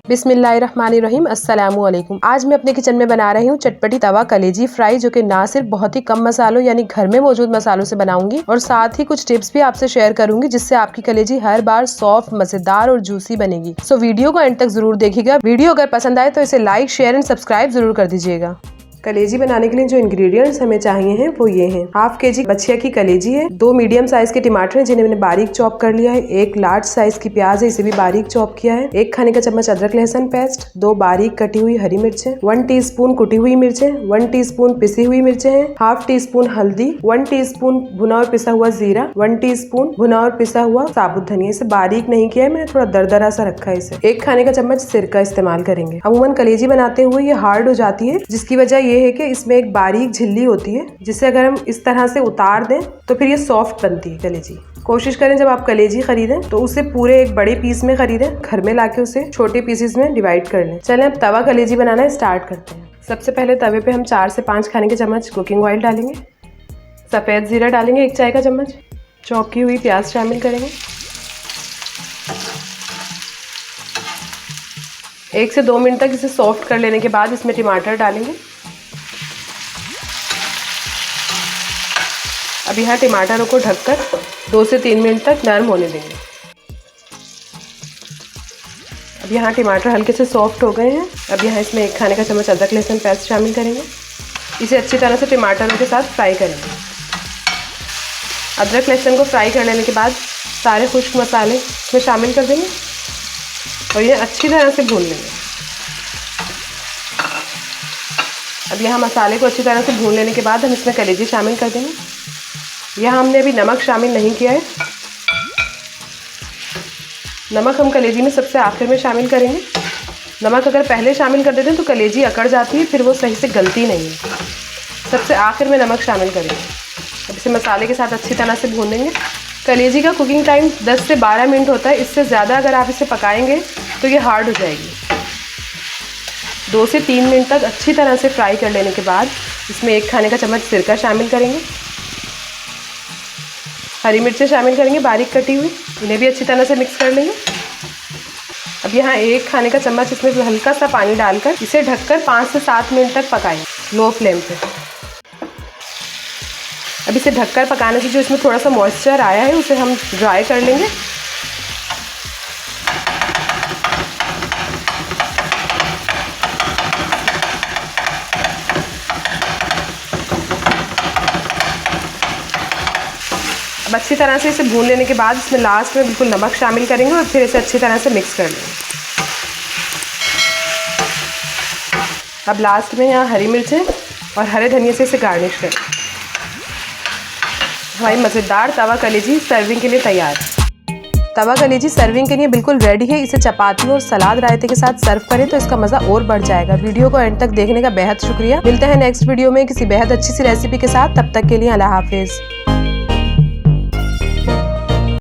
बिस्मिल्लाहिर्रहमानिर्रहीम अस्सलामुअलैकुम। आज मैं अपने किचन में बना रही हूँ चटपटी तवा कलेजी फ्राई, जो कि ना सिर्फ बहुत ही कम मसालों यानी घर में मौजूद मसालों से बनाऊंगी और साथ ही कुछ टिप्स भी आपसे शेयर करूंगी, जिससे आपकी कलेजी हर बार सॉफ्ट, मजेदार और जूसी बनेगी। सो वीडियो को एंड तक जरूर देखिएगा। वीडियो अगर पसंद आए तो इसे लाइक, शेयर एंड सब्सक्राइब जरूर कर दीजिएगा। कलेजी बनाने के लिए जो इंग्रेडिएंट्स हमें चाहिए हैं वो ये हैं। हाफ केजी बछिया की कलेजी है, 2 मीडियम साइज के टमाटर हैं जिन्हें मैंने बारीक चॉप कर लिया है, 1 लार्ज साइज की प्याज है, इसे भी बारीक चॉप किया है, 1 खाने का चम्मच अदरक लहसुन पेस्ट, 2 बारीक कटी हुई हरी मिर्चें, 1 टीस्पून कुटी हुई मिर्चें, 1 टीस्पून पिसी हुई मिर्चें हैं, हाफ टीस्पून हल्दी, 1 टीस्पून भुना और पिसा हुआ जीरा, 1 टीस्पून भुना और पिसा हुआ साबुत धनिया। इसे बारीक नहीं किया है मैंने, थोड़ा दरदरा सा रखा है इसे। 1 खाने का चम्मच सिरका इस्तेमाल करेंगे। अमूमन कलेजी बनाते हुए ये हार्ड हो जाती है, जिसकी वजह ये है कि इसमें एक बारीक झिल्ली होती है, जिसे अगर हम इस तरह से उतार दें तो फिर ये सॉफ्ट बनती है कलेजी। कोशिश करें जब आप कलेजी खरीदें तो उसे पूरे एक बड़े पीस में खरीदें, घर में लाके उसे छोटे पीसेस में डिवाइड कर लें। चलें अब तवा कलेजी बनाना स्टार्ट करते हैं। सबसे पहले तवे पे हम 4 से 5 खाने के चम्मच कुकिंग ऑयल डालेंगे, सफ़ेद जीरा डालेंगे 1 चाय का चम्मच, चॉप की हुई प्याज शामिल करेंगे, 1 से 2 मिनट तक इसे सॉफ्ट कर लेने के बाद इसमें टमाटर डालेंगे। अब यहाँ टमाटरों को ढककर 2 से 3 मिनट तक नरम होने देंगे। अब यहाँ टमाटर हल्के से सॉफ्ट हो गए हैं। अब यहाँ इसमें 1 खाने का चम्मच अदरक लहसुन पेस्ट शामिल करेंगे। इसे अच्छी तरह से टमाटरों के साथ फ्राई करेंगे। अदरक लहसुन को फ्राई कर लेने के बाद सारे खुश्क मसाले इसमें शामिल कर देंगे और ये अच्छी तरह से भून लेंगे। अब यहाँ मसाले को अच्छी तरह से भून लेने के बाद हम इसमें कलेजी शामिल कर देंगे। यहाँ हमने अभी नमक शामिल नहीं किया है। नमक हम कलेजी में सबसे आखिर में शामिल करेंगे। नमक अगर पहले शामिल कर देते हैं तो कलेजी अकड़ जाती है, फिर वो सही से गलती नहीं है। सबसे आखिर में नमक शामिल करेंगे। अब इसे मसाले के साथ अच्छी तरह से भून लेंगे। कलेजी का कुकिंग टाइम 10 से 12 मिनट होता है। इससे ज़्यादा अगर आप इसे पकाएंगे तो ये हार्ड हो जाएगी। 2 से 3 मिनट तक अच्छी तरह से फ्राई कर लेने के बाद इसमें 1 खाने का चम्मच सिरका शामिल करेंगे, हरी मिर्चें शामिल करेंगे बारीक कटी हुई, इन्हें भी अच्छी तरह से मिक्स कर लेंगे। अब यहाँ 1 खाने का चम्मच इसमें हल्का सा पानी डालकर इसे ढककर 5 से 7 मिनट तक पकाएं लो फ्लेम पे। अब इसे ढककर पकाने से जो इसमें थोड़ा सा मॉइस्चर आया है उसे हम ड्राई कर लेंगे। अब अच्छी तरह से इसे भून लेने के बाद इसमें लास्ट में बिल्कुल नमक शामिल करेंगे और फिर इसे अच्छी तरह से मिक्स कर लेंगे। अब लास्ट में यहाँ हरी मिर्चें और हरे धनिया से इसे गार्निश करें। हमारी मज़ेदार तवा कलेजी सर्विंग के लिए तैयार है। तवा कलेजी सर्विंग के लिए बिल्कुल रेडी है। इसे चपाती और सलाद रायते के साथ सर्व करें तो इसका मज़ा और बढ़ जाएगा। वीडियो को एंड तक देखने का बेहद शुक्रिया। मिलते हैं नेक्स्ट वीडियो में किसी बेहद अच्छी सी रेसिपी के साथ। तब तक के लिए अल्लाह हाफिज़।